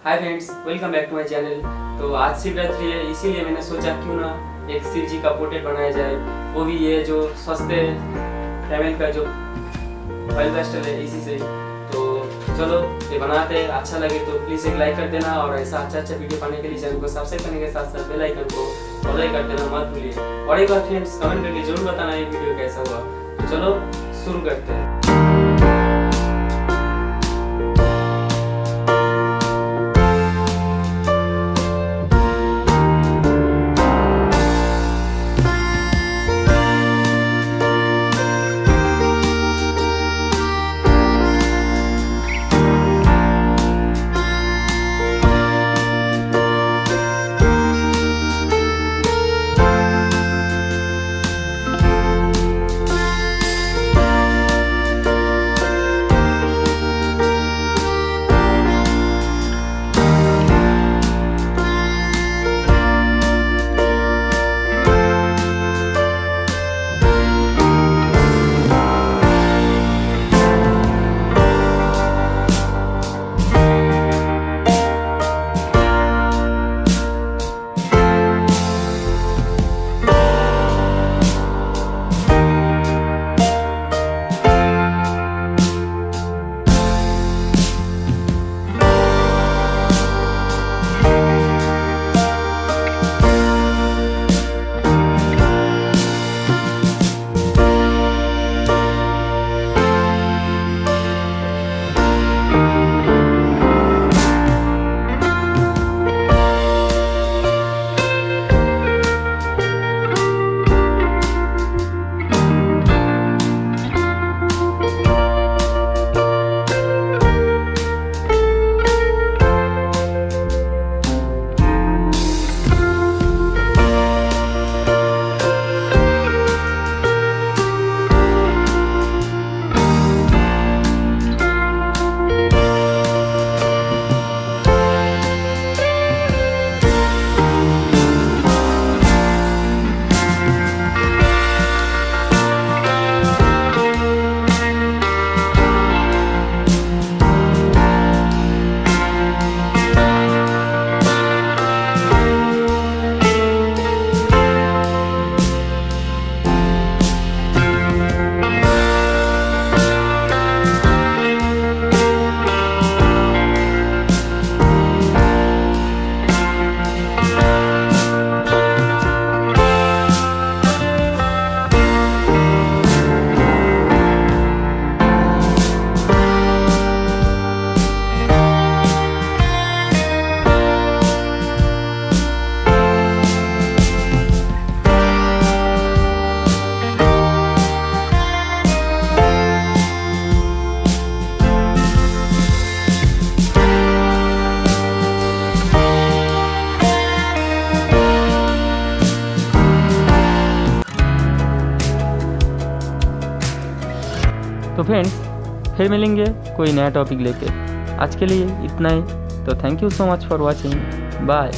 Hi friends, welcome back to my channel. तो आज शिवरात्रि है, इसीलिए मैंने सोचा क्यों ना एक शिव जी का पोर्ट्रेट बनाया जाए, वो भी ये जो सस्ते पेमेंट का जो ऑयल पेस्टल है इसी से। तो चलो ये बनाते हैं, अच्छा लगे तो प्लीज़ एक लाइक कर देना और ऐसा अच्छा वीडियो पाने के लिए चैनल को सब्सक्राइब करने के साथ साथ बेल आइकन को फॉलो कर देना मत भूलिए। और एक बार फ्रेंड्स कमेंट करके जरूर बताना ये वीडियो कैसा हुआ। तो चलो शुरू करते हैं। तो फ्रेंड्स फिर मिलेंगे कोई नया टॉपिक लेके। आज के लिए इतना ही। तो thank you so much for watching. Bye.